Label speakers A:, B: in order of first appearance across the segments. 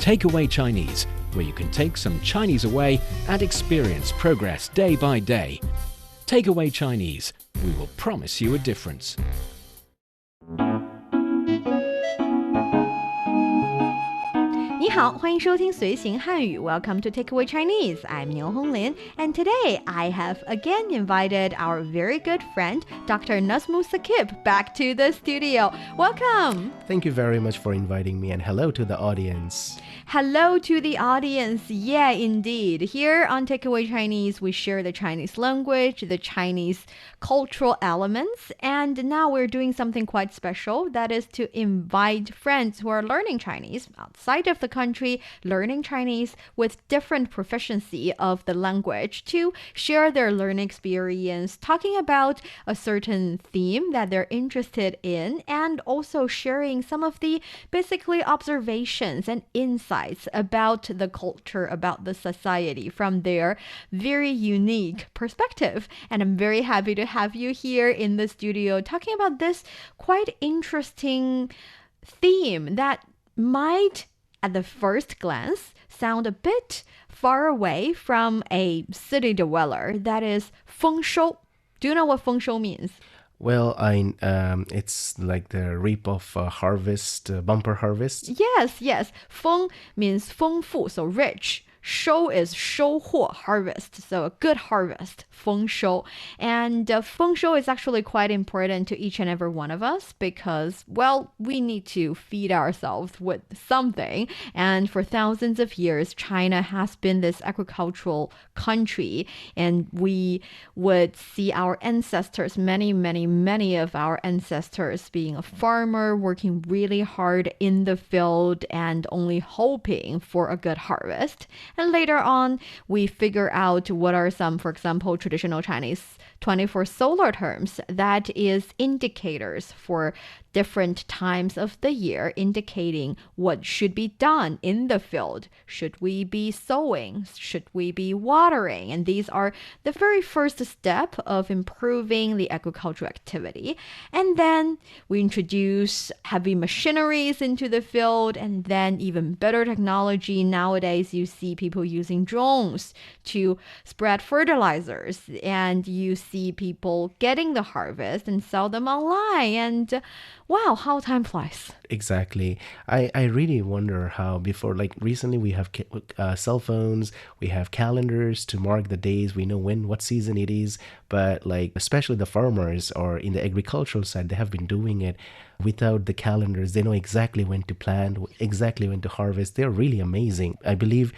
A: Takeaway Chinese, where you can take some Chinese away and experience progress day by day. Takeaway Chinese, we will promise you a difference.
B: 你好，欢迎收听随行汉语 Welcome to Takeaway Chinese. I'm Niu Honglin, and today I have again invited our very good friend, Dr. Nazmus Sakib, back to the studio. Welcome!
C: Thank you very much for inviting me, and hello to the audience.
B: Hello to the audience. Yeah, indeed. Here on Takeaway Chinese, we share the Chinese language, the Chinese cultural elements, and now we're doing something quite special. That is to invite friends who are learning Chinese outside of the country, learning Chinese with different proficiency of the language to share their learning experience, talking about a certain theme that they're interested in, and also sharing some of the basically observations and insights about the culture, about the society from their very unique perspective. And I'm very happy to have you here in the studio talking about this quite interesting theme that might, at the first glance, sound a bit far away from a city dweller. That is 丰收. Do you know what 丰收 means?
C: Well, it's like the reap of harvest, bumper harvest.
B: Yes. 丰 means 丰富, so rich. 收 is 收获, harvest, so a good harvest, 丰收. And 丰收 is actually quite important to each and every one of us because, well, we need to feed ourselves with something. And for thousands of years, China has been this agricultural country, and we would see our ancestors, many of our ancestors being a farmer, working really hard in the field and only hoping for a good harvest. And later on, we figure out what are some, for example, traditional Chinese 24 solar terms that is indicators for different times of the year, indicating what should be done in the field. Should we be sowing? Should we be watering? And these are the very first step of improving the agricultural activity. And then we introduce heavy machineries into the field, and then even better technology. Nowadays, you see people using drones to spread fertilizers, and you see people getting the harvest and sell them online. And wow, how time flies.
C: Exactly. I really wonder how before, like recently we have cell phones, we have calendars to mark the days, we know what season it is, but like especially the farmers or in the agricultural side, they have been doing it without the calendars. They know exactly when to plant, exactly when to harvest. They're really amazing. I believe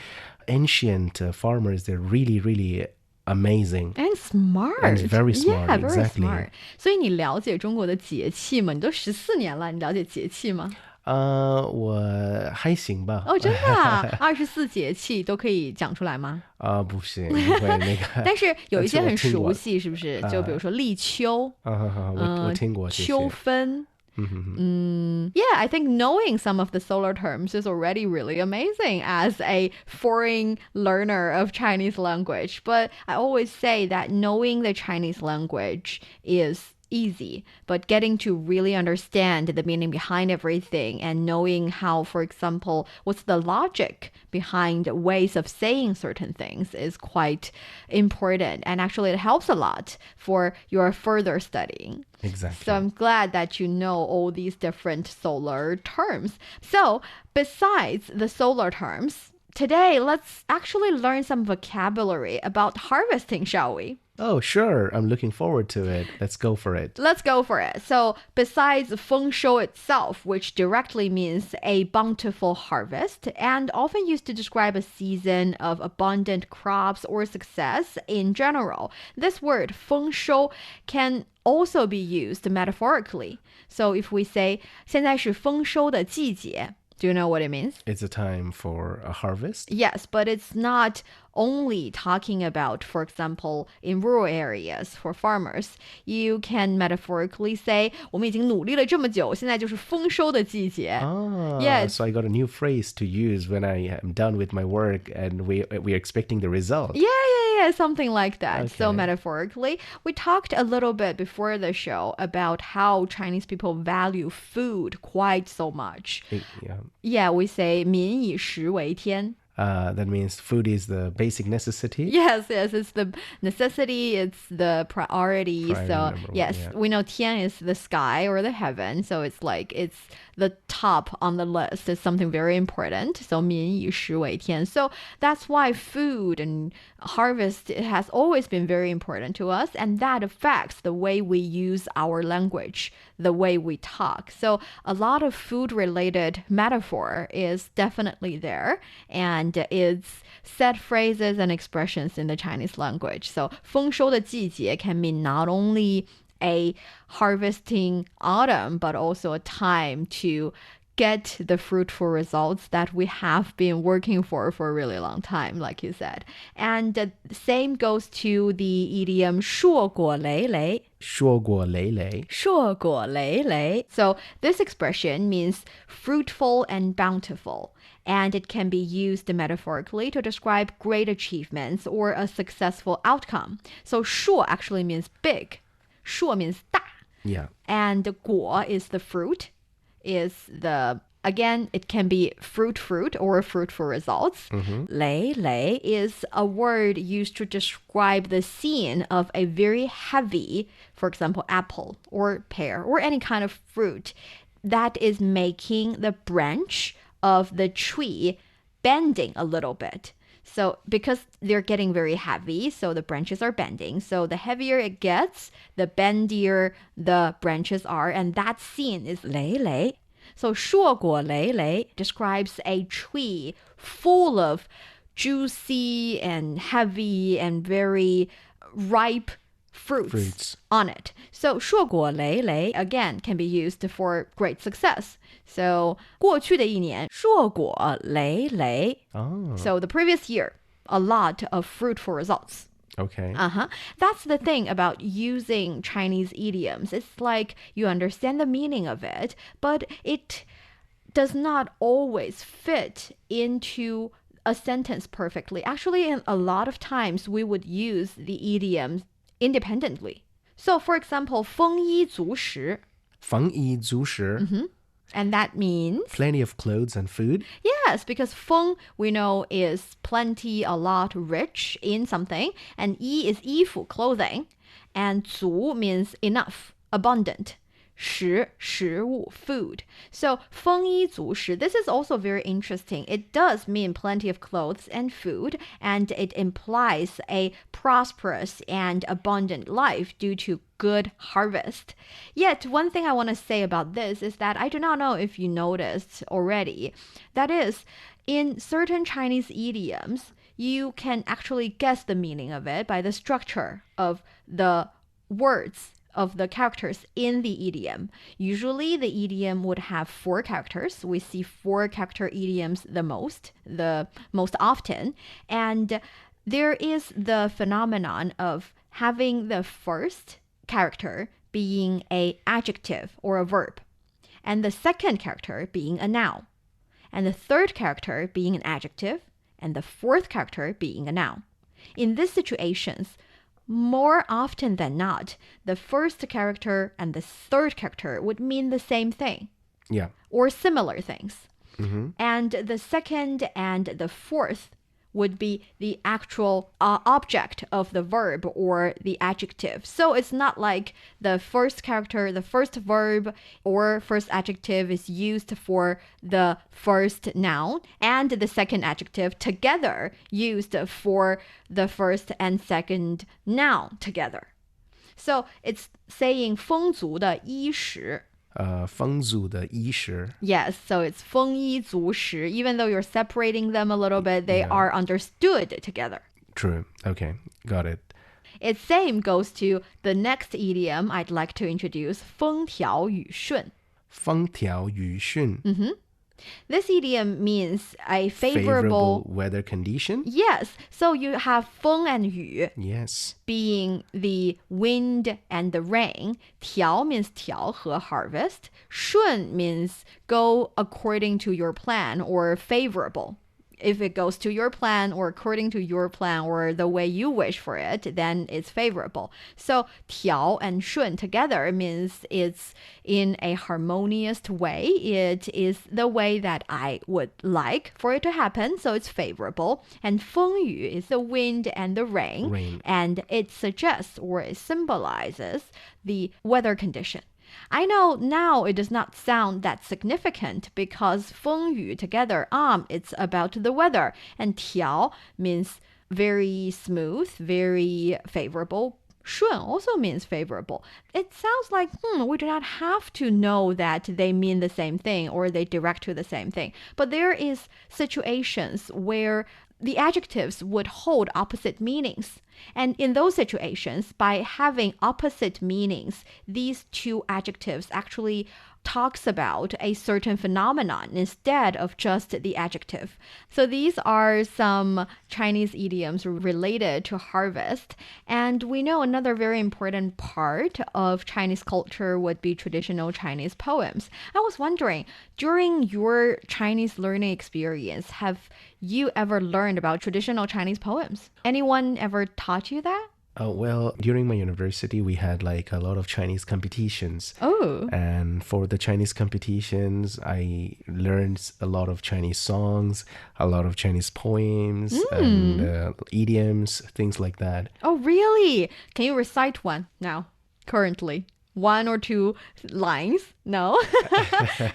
C: ancient farmers, they're really amazing.
B: And smart.
C: And very smart,
B: yeah, very
C: exactly.
B: smart. 所以你了解中国的节气吗？你都14年了，你了解节气吗？
C: 我还行吧。
B: 哦，真的啊？24节气都可以讲出来吗？
C: 不行，不会那个。
B: 但是有一些很熟悉，是不是？就比如说立秋，
C: 我听过这些。
B: 秋分。Yeah, I think knowing some of the solar terms is already really amazing as a foreign learner of Chinese language. But I always say that knowing the Chinese language is easy, but getting to really understand the meaning behind everything and knowing how, for example, what's the logic behind ways of saying certain things is quite important. And actually it helps a lot for your further studying.
C: Exactly.
B: So I'm glad that you know all these different solar terms. So besides the solar terms, today let's actually learn some vocabulary about harvesting, shall we?
C: Oh, sure. I'm looking forward to it. Let's go for it.
B: Let's go for it. So besides 丰收 itself, which directly means a bountiful harvest and often used to describe a season of abundant crops or success in general, this word 丰收 can also be used metaphorically. So if we say 现在是丰收的季节, do you know what it means?
C: It's a time for a harvest?
B: Yes, but it's not only talking about, for example, in rural areas for farmers. You can metaphorically say, 我们已经努力了这么久，现在就是丰收的季节.
C: Yes. So I got a new phrase to use when I am done with my work and we're expecting the result.
B: Yeah. Yeah, something like that. So
C: Okay.
B: metaphorically, we talked a little bit before the show about how Chinese people value food quite so much.
C: Yeah.
B: Yeah, we say 民以食为天.
C: That means food is the basic necessity.
B: Yes, it's the necessity, it's the priority.
C: Priority
B: So,
C: number one,
B: yes,
C: yeah.
B: we know Tian is the sky or the heaven. So, it's like it's the top on the list. It's something very important. So, 民以食为天. So, that's why food and harvest it has always been very important to us. And that affects the way we use our language, the way we talk. So, a lot of food related metaphor is definitely there. And it's set phrases and expressions in the Chinese language. So 丰收的季节 can mean not only a harvesting autumn, but also a time to get the fruitful results that we have been working for a really long time, like you said. And the same goes to the idiom 硕果累累.
C: 硕果累累.
B: 硕果累累. So this expression means fruitful and bountiful, and it can be used metaphorically to describe great achievements or a successful outcome. So 硕 actually means big. 硕 means 大.
C: Yeah.
B: And 果 is the fruit, again, it can be fruit or fruitful results. 累累 is a word used to describe the scene of a very heavy, for example, apple or pear or any kind of fruit that is making the branch of the tree bending a little bit. So because they're getting very heavy, so the branches are bending. So the heavier it gets, the bendier the branches are. And that scene is 累累. So 硕果累累 describes a tree full of juicy and heavy and very ripe fruits on it. So 硕果累累 again can be used for great success. So 过去的一年硕果累累.
C: Oh.
B: So the previous year, a lot of fruitful results.
C: Okay.
B: That's the thing about using Chinese idioms. It's like you understand the meaning of it, but it does not always fit into a sentence perfectly. Actually, in a lot of times, we would use the idioms independently. So, for example, 丰衣足食.
C: 丰衣足食.
B: And that means
C: Plenty of clothes and food.
B: yes, because 丰 we know is plenty, a lot, rich in something, and 衣 is 衣服, clothing, and 足 means enough, abundant. 食 食物 food. So 丰衣足食, this is also very interesting. It does mean plenty of clothes and food, and it implies a prosperous and abundant life due to good harvest. Yet, one thing I want to say about this is that I do not know if you noticed already. That is, in certain Chinese idioms, you can actually guess the meaning of it by the structure of the words of the characters in the idiom. Usually the idiom would have 4 characters. We see 4 character idioms the most often. And there is the phenomenon of having the first character being a adjective or a verb, and the second character being a noun, and the third character being an adjective, and the fourth character being a noun. In these situations, more often than not, the first character and the third character would mean the same thing.
C: Yeah.
B: Or similar things. And the second and the fourth would be the actual object of the verb or the adjective. So it's not like the first character, the first verb or first adjective is used for the first noun and the second adjective together used for the first and second noun together. So it's saying 丰足的衣食.
C: 丰足的衣食.
B: Yes, so it's 丰衣足食. Even though you're separating them a little bit, they are understood together.
C: True. Okay, got it.
B: Its same goes to the next idiom I'd like to introduce, 风调雨顺.
C: 风调雨顺.
B: This idiom means a favorable
C: weather condition.
B: Yes, so you have 风 and 雨
C: Yes.
B: being the wind and the rain. 调 means 调和 harvest. 顺 means go according to your plan or favorable. if it goes to your plan or according to your plan or the way you wish for it, then it's favorable. So 调 and 顺 together means it's in a harmonious way. It is the way that I would like for it to happen, so it's favorable. And 风雨 is the wind and the rain. And it suggests or it symbolizes the weather condition. I know now it does not sound that significant because 风雨 together, it's about the weather. And 调 means very smooth, very favorable. 顺 also means favorable. It sounds like, we do not have to know that they mean the same thing or they direct to the same thing. But there is situations where the adjectives would hold opposite meanings. And in those situations, by having opposite meanings, these two adjectives actually talks about a certain phenomenon instead of just the adjective. So these are some Chinese idioms related to harvest. And we know another very important part of Chinese culture would be traditional Chinese poems. I was wondering, during your Chinese learning experience, have you ever learned about traditional Chinese poems? Anyone ever taught you that?
C: Well, during my university, we had like a lot of Chinese competitions.
B: Oh.
C: And for the Chinese competitions, I learned a lot of Chinese songs, a lot of Chinese poems, and idioms, things like that.
B: Oh, really? Can you recite one now, currently? One or two lines? No?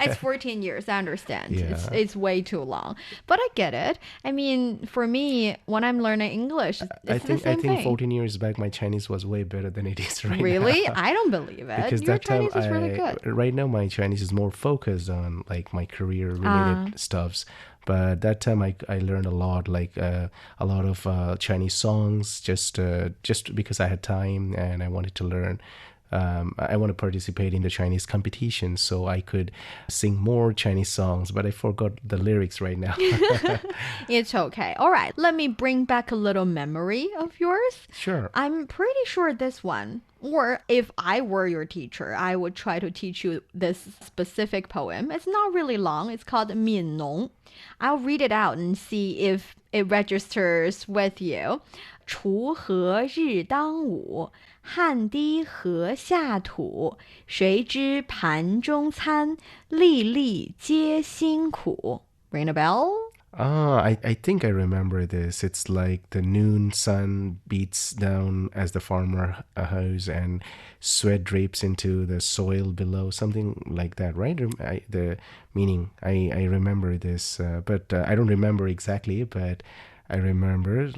B: It's 14 years, I understand.
C: Yeah.
B: It's way too long. But I get it. I mean, for me, when I'm learning English, it's
C: I
B: the same
C: think
B: thing.
C: 14 years back, my Chinese was way better than it is right
B: Really?
C: now.
B: I don't believe it.
C: Because
B: Your
C: that time,
B: Chinese is really good.
C: right now, my Chinese is more focused on like my career-related stuffs. But that time, I learned a lot, like a lot of Chinese songs, just because I had time and I wanted to learn. I want to participate in the Chinese competition, so I could sing more Chinese songs, but I forgot the lyrics right now.
B: It's okay. All right, let me bring back a little memory of yours.
C: Sure.
B: I'm pretty sure this one, or if I were your teacher, I would try to teach you this specific poem. It's not really long. It's called 悯农. I'll read it out and see if it registers with you. 锄禾日当午，汗滴禾下土。谁知盘中餐，粒粒皆辛苦。Ring a bell?
C: I think I remember this. It's like the noon sun beats down as the farmer hoes and sweat drapes into the soil below, something like that, right? The meaning, I remember this, but I don't remember exactly, but I remember,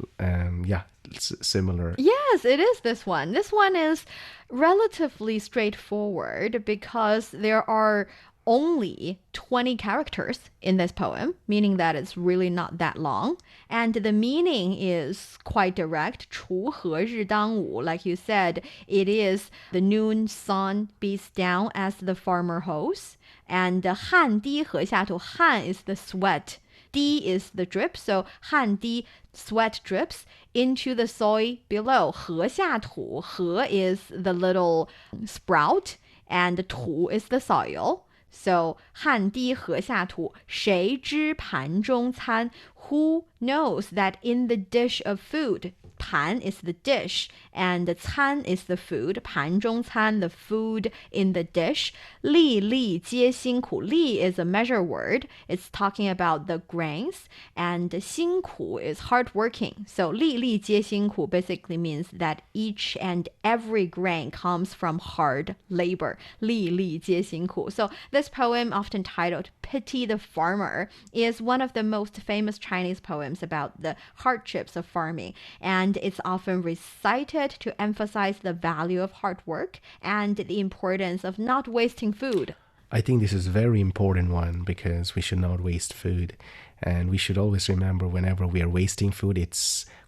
C: it's similar.
B: Yes, it is this one. This one is relatively straightforward because there are only 20 characters in this poem, meaning that it's really not that long. And the meaning is quite direct. 锄禾日当午, like you said, it is the noon sun beats down as the farmer hoes. And 汗滴禾下土, 汗 is the sweat. 滴 is the drip, so 汗滴, sweat drips into the soil below. 禾下土, 禾 is the little sprout, and 土 is the soil. So 汗滴禾下土, 谁知盘中餐? Who knows that in the dish of food, 盘 is the dish, and 餐 is the food, 盘中餐, the food in the dish. 粒粒皆辛苦, 粒 is a measure word. It's talking about the grains, and 辛苦 is hardworking. So 粒粒皆辛苦 basically means that each and every grain comes from hard labor. 粒粒皆辛苦. So this poem, often titled Pity the Farmer, is one of the most famous Chinese poems about the hardships of farming, and it's often recited to emphasize the value of hard work and the importance of not wasting food.
C: I think this is a very important one because we should not waste food. And we should always remember whenever we are wasting food,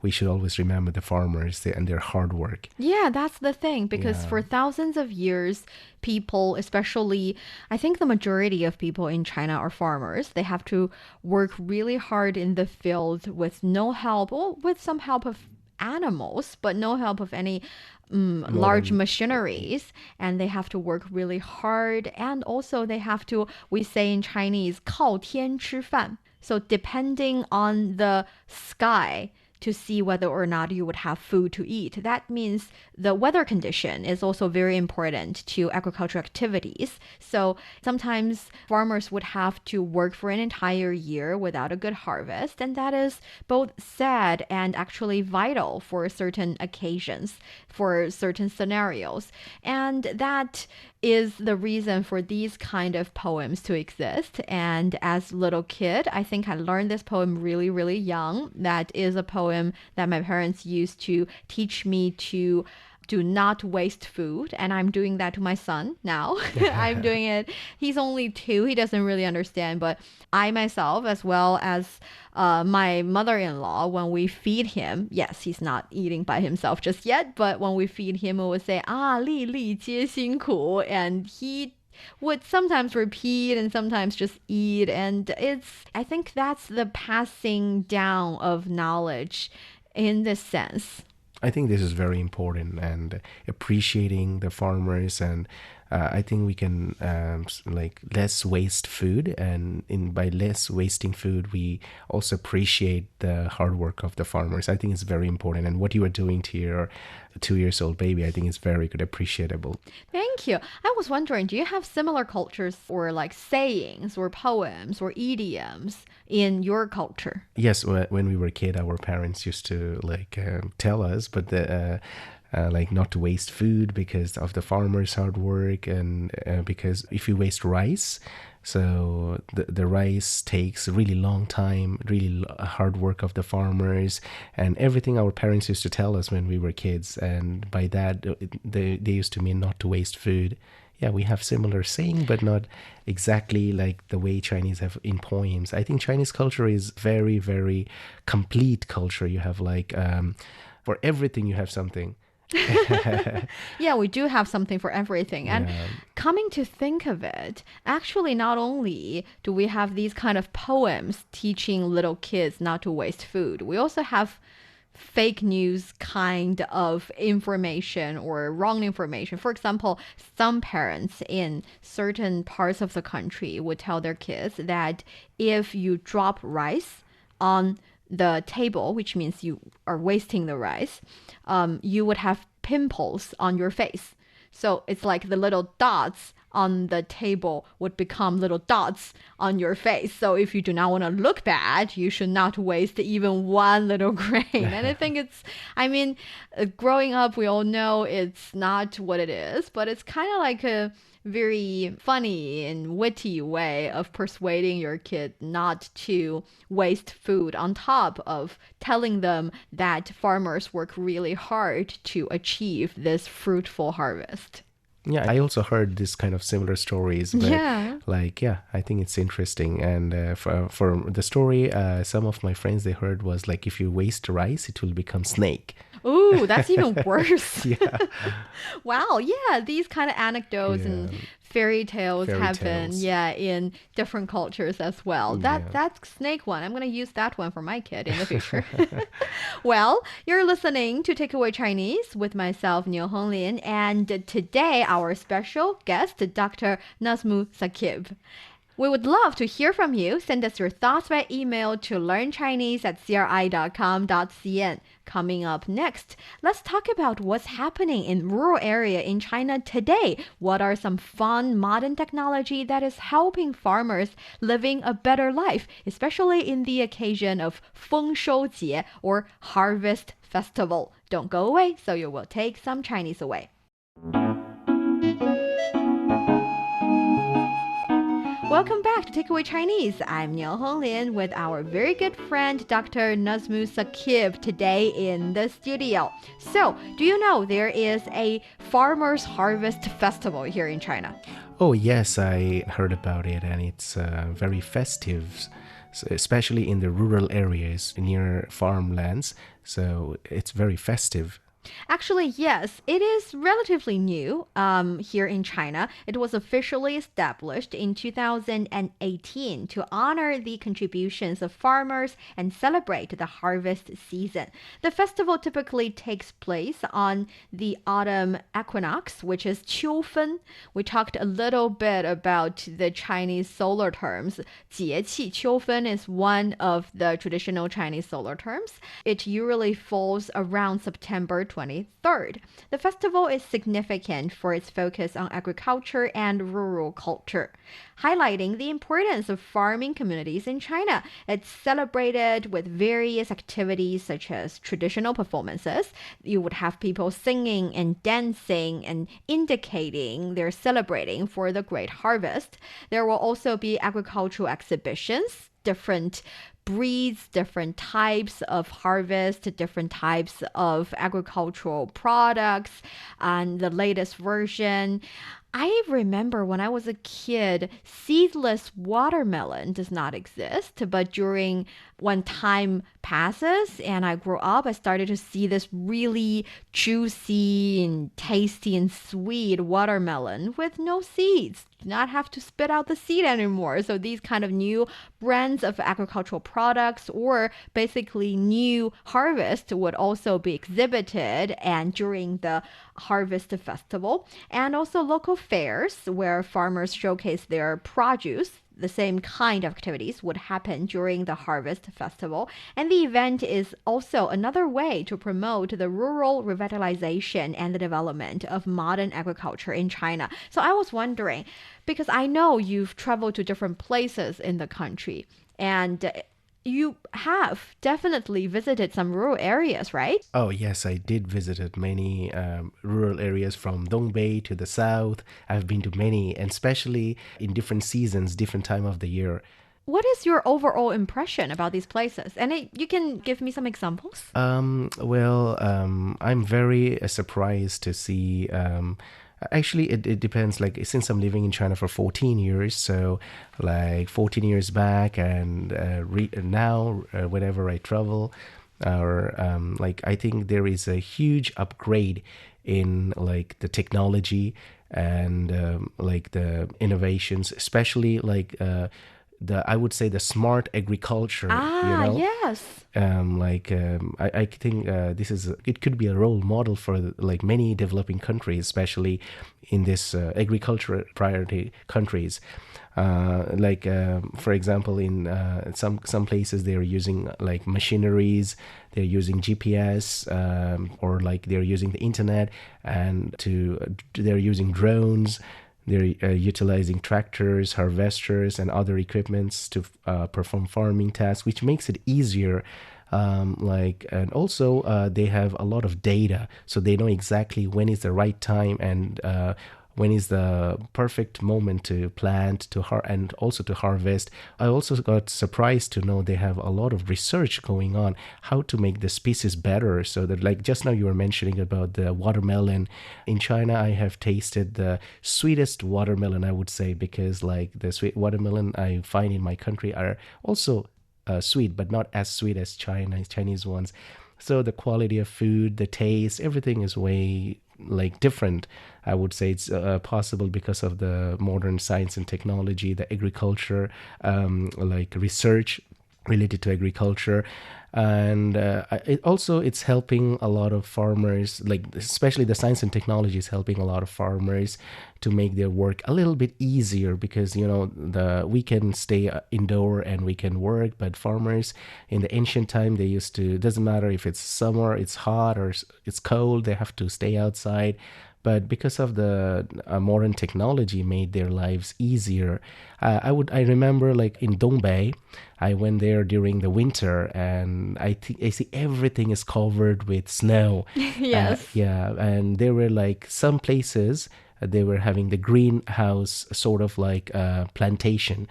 C: we should always remember the farmers and their hard work.
B: Yeah, that's the thing, because for thousands of years, people, especially, I think the majority of people in China are farmers. They have to work really hard in the field with no help, well, with some help of animals, but no help of any large machineries, and they have to work really hard, and also they have to, we say in Chinese, 靠天吃饭. So depending on the sky to see whether or not you would have food to eat. That means the weather condition is also very important to agricultural activities. So sometimes farmers would have to work for an entire year without a good harvest, and that is both sad and actually vital for certain occasions, for certain scenarios. And that is the reason for these kind of poems to exist. And as a little kid, I think I learned this poem really, really young. That is a poem that my parents used to teach me to do not waste food. And I'm doing that to my son now. I'm doing it. He's only 2. He doesn't really understand. But I myself, as well as my mother-in-law, when we feed him, yes, he's not eating by himself just yet. But when we feed him, we would say, 粒粒皆辛苦. And he would sometimes repeat and sometimes just eat. And I think that's the passing down of knowledge in this sense.
C: I think this is very important, and appreciating the farmers, and I think we can like less waste food, and by less wasting food, we also appreciate the hard work of the farmers. I think it's very important, and what you are doing to your 2-year-old baby, I think is very good, appreciable.
B: Thank you. I was wondering, do you have similar cultures or like sayings or poems or idioms in your culture?
C: Yes, when we were a kid, our parents used to like tell us, but like not to waste food because of the farmers' hard work, and because if you waste rice, so the rice takes a really long time, really hard work of the farmers, and everything our parents used to tell us when we were kids. And by that, they used to mean not to waste food. Yeah, we have similar saying, but not exactly like the way Chinese have in poems. I think Chinese culture is very, very complete culture. You have like, for everything you have something.
B: Yeah, we do have something for everything. And coming to think of it, actually, not only do we have these kind of poems teaching little kids not to waste food, we also have fake news kind of information or wrong information. For example, some parents in certain parts of the country would tell their kids that if you drop rice on the table, which means you are wasting the rice, you would have pimples on your face. So it's like the little dots on the table would become little dots on your face. So if you do not want to look bad, you should not waste even one little grain. And I think growing up, we all know it's not what it is, but it's kind of like a very funny and witty way of persuading your kid not to waste food, on top of telling them that farmers work really hard to achieve this fruitful harvest.
C: Yeah, I also heard this kind of similar stories, but I think it's interesting. And for the story, some of my friends, they heard was like, if you waste rice, it will become snake.
B: Ooh, that's even worse.
C: Yeah.
B: Wow, yeah, these kind of anecdotes and fairy tales happen, in different cultures as well. That's snake one. I'm going to use that one for my kid in the future. Well, you're listening to Takeaway Chinese with myself, Niu Honglin, and today our special guest, Dr. Nazmus Sakib. We would love to hear from you. Send us your thoughts by email to learnchinese@cri.com.cn. Coming up next, let's talk about what's happening in rural area in China today. What are some fun modern technology that is helping farmers living a better life, especially in the occasion of 丰收节or Harvest Festival? Don't go away, so you will take some Chinese away. Welcome back to Takeaway Chinese. I'm Niu Honglin with our very good friend, Dr. Nazmus Sakib, today in the studio. So, do you know there is a Farmers Harvest Festival here in China?
C: Oh, yes, I heard about it, and it's very festive, especially in the rural areas near farmlands. So it's very festive.
B: Actually, yes, it is relatively new here in China. It was officially established in 2018 to honor the contributions of farmers and celebrate the harvest season. The festival typically takes place on the autumn equinox, which is 秋分. We talked a little bit about the Chinese solar terms. 节气秋分 is one of the traditional Chinese solar terms. It usually falls around September 23rd. The festival is significant for its focus on agriculture and rural culture, highlighting the importance of farming communities in China. It's celebrated with various activities such as traditional performances. You would have people singing and dancing and indicating they're celebrating for the great harvest. There will also be agricultural exhibitions, different breeds, different types of harvest, different types of agricultural products, and the latest version. I remember when I was a kid, seedless watermelon does not exist, but during when time passes and I grew up, I started to see this really juicy and tasty and sweet watermelon with no seeds. Do not have to spit out the seed anymore. So these kind of new brands of agricultural products or basically new harvest would also be exhibited and during the harvest festival, and also local fairs where farmers showcase their produce. The same kind of activities would happen during the harvest festival, and the event is also another way to promote the rural revitalization and the development of modern agriculture in China. So I was wondering, because I know you've traveled to different places in the country, and you have definitely visited some rural areas, right?
C: Oh, yes, I did visited many rural areas from Dongbei to the south. I've been to many, and especially in different seasons, different time of the year.
B: What is your overall impression about these places? And you can give me some examples.
C: I'm very surprised to see. Actually, it depends. Like, since I'm living in China for 14 years, so like 14 years back and now, whenever I travel, or like, I think there is a huge upgrade in like the technology and like the innovations, especially like I would say the smart agriculture.
B: Yes.
C: I think it could be a role model for like many developing countries, especially in this agriculture priority countries. For example, in some places they're using like machineries, they're using GPS, or like they're using the internet, and they're using drones. They're utilizing tractors, harvesters, and other equipments to perform farming tasks, which makes it easier. And also they have a lot of data, so they know exactly when is the right time and when is the perfect moment to plant and also to harvest. I also got surprised to know they have a lot of research going on how to make the species better, so that, like, just now you were mentioning about the watermelon. In China, I have tasted the sweetest watermelon, I would say, because like the sweet watermelon I find in my country are also sweet, but not as sweet as Chinese ones. So the quality of food, the taste, everything is way like different. I would say it's possible because of the modern science and technology, the agriculture, like research related to agriculture. And it's helping a lot of farmers, like especially the science and technology is helping a lot of farmers to make their work a little bit easier, because we can stay indoor and we can work, but farmers in the ancient time, they used to, doesn't matter if it's summer, it's hot or it's cold, they have to stay outside. But because of the modern technology made their lives easier. I remember like in Dongbei, I went there during the winter, and I see everything is covered with snow.
B: Yes.
C: And there were like some places they were having the greenhouse sort of like plantation.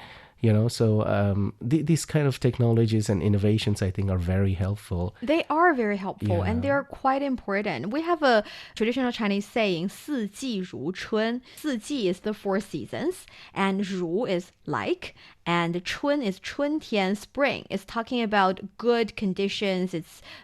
C: So these kind of technologies and innovations, I think, are very helpful.
B: They are very helpful,
C: Yeah.
B: and they're quite important. We have a traditional Chinese saying, 四季如春. 四季 is the four seasons, and 如 is like, And 春 is 春天, spring. It's talking about good conditions.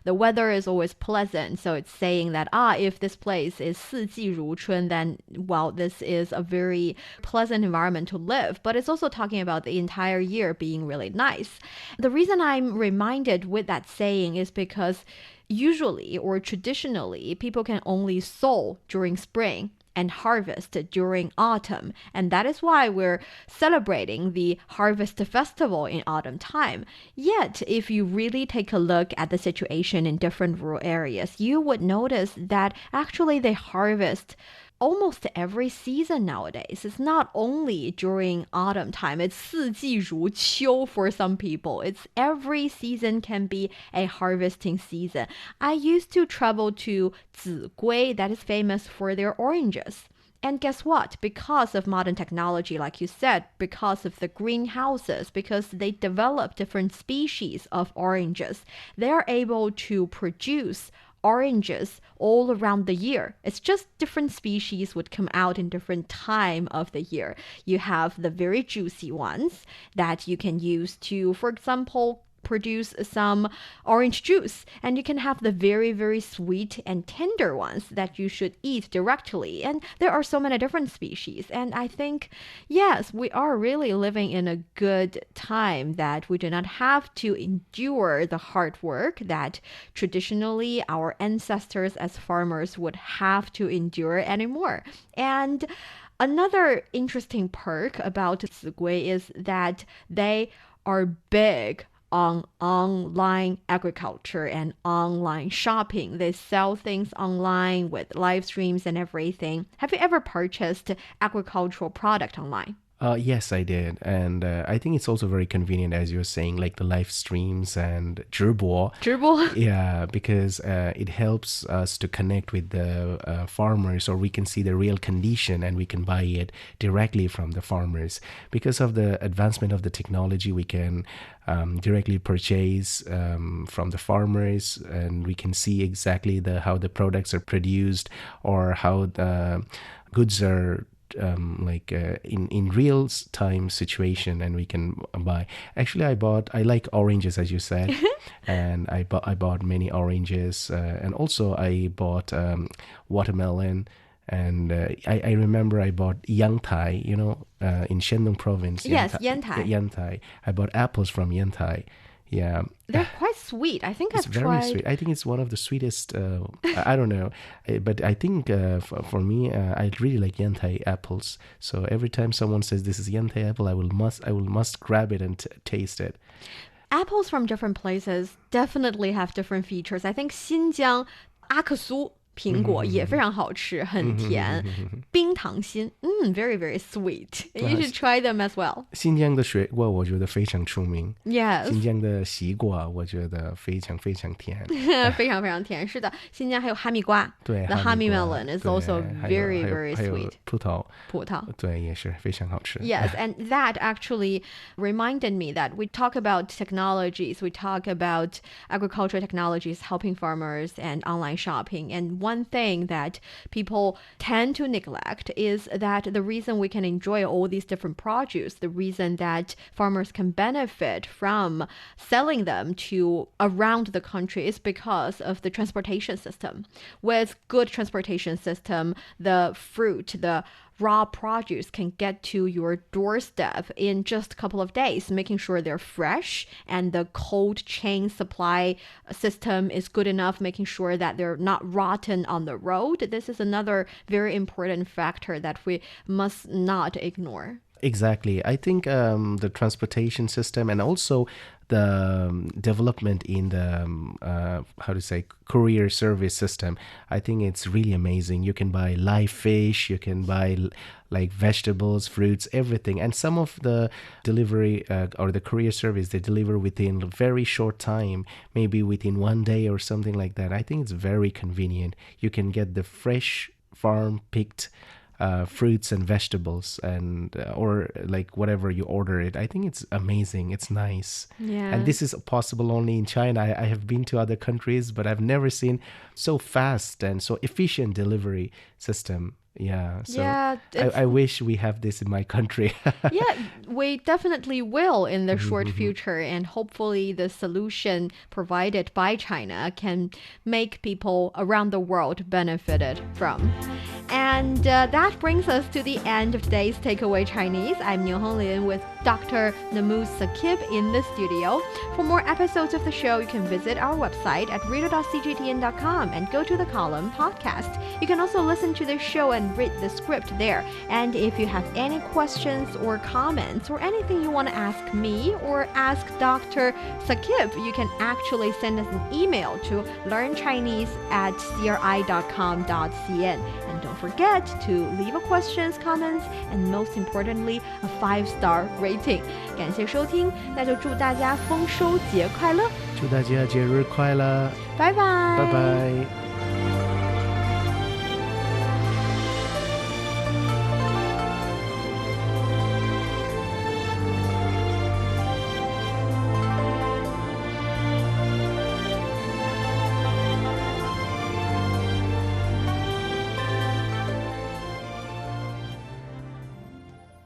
B: The weather is always pleasant. So it's saying that, if this place is 四季如春, then, well, this is a very pleasant environment to live. But it's also talking about the entire year being really nice. The reason I'm reminded with that saying is because usually or traditionally, people can only sow during spring and harvest during autumn. And that is why we're celebrating the harvest festival in autumn time. Yet, if you really take a look at the situation in different rural areas, you would notice that actually they harvest almost every season nowadays. It's not only during autumn time. It's 四季如秋 for some people. It's every season can be a harvesting season. I used to travel to Zigui, that is famous for their oranges. And guess what? Because of modern technology, like you said, because of the greenhouses, because they develop different species of oranges, they're able to produce oranges all around the year. It's just different species would come out in different time of the year. You have the very juicy ones that you can use to, for example, produce some orange juice, and you can have the very, very sweet and tender ones that you should eat directly. And there are so many different species, and I think, yes, we are really living in a good time that we do not have to endure the hard work that traditionally our ancestors as farmers would have to endure anymore. And another interesting perk about Zigui is that they are big on online agriculture and online shopping. They sell things online with live streams and everything. Have you ever purchased agricultural product online?
C: Yes, I did. And I think it's also very convenient, as you're saying, like the live streams and 直播.
B: 直播?
C: Yeah, because it helps us to connect with the farmers, or we can see the real condition and we can buy it directly from the farmers. Because of the advancement of the technology, we can directly purchase from the farmers, and we can see exactly how the products are produced or how the goods are in real time situation, and we can buy. Actually, I like oranges, as you said, and I bought many oranges, and also I bought watermelon, and I remember I bought Yantai, in Shandong province.
B: Yes, Yantai.
C: Yantai. I bought apples from Yantai. Yeah.
B: They're quite sweet. I think
C: it's
B: I've
C: very
B: tried.
C: sweet. I think it's one of the sweetest. I don't know, but I think for me, I really like Yantai apples. So every time someone says this is Yantai apple, I will must grab it and taste it.
B: Apples from different places definitely have different features. I think 新疆阿克苏苹果也非常好吃，很甜。冰糖心，very very sweet. You should try them as well.
C: 新疆的水果我觉得非常出名。
B: Yes.
C: 新疆的西瓜我觉得非常非常甜。
B: 非常非常甜，是的。新疆还有哈密瓜。
C: 对
B: ，the honey melon is also very very sweet.
C: 葡萄。
B: 葡萄。
C: 对，也是非常好吃。
B: Yes, and that actually reminded me that we talk about technologies, we talk about agricultural technologies helping farmers and online shopping. And one thing that people tend to neglect is that the reason we can enjoy all these different produce, the reason that farmers can benefit from selling them to around the country is because of the transportation system. With good transportation system, the fruit, the raw produce can get to your doorstep in just a couple of days, making sure they're fresh, and the cold chain supply system is good enough, making sure that they're not rotten on the road. This is another very important factor that we must not ignore.
C: Exactly. I think the transportation system and also the development in the courier service system, I think it's really amazing. You can buy live fish, you can buy like vegetables, fruits, everything. And some of the delivery or the courier service, they deliver within a very short time, maybe within 1 day or something like that. I think it's very convenient. You can get the fresh farm picked fruits and vegetables, and or like whatever you order it. I think it's amazing. It's nice.
B: Yeah.
C: And this is possible only in China. I have been to other countries, but I've never seen so fast and so efficient delivery system. Yeah. So
B: Yeah,
C: I wish we have this in my country.
B: yeah, we definitely will in the short future, and hopefully the solution provided by China can make people around the world benefited from. And that brings us to the end of today's Takeaway Chinese. I'm Niu Honglin with Dr. Nazmus Sakib in the studio. For more episodes of the show, you can visit our website at reader.cgtn.com and go to the column podcast. You can also listen to the show and read the script there. And if you have any questions or comments or anything you want to ask me or ask Dr. Sakib, you can actually send us an email to learnchinese@cri.com.cn. And don't forget to leave a questions, comments, and most importantly, a 5-star rating. 感谢收听，那就祝大家丰收节快乐！
C: 祝大家节日快乐！
B: 拜拜！
C: 拜拜！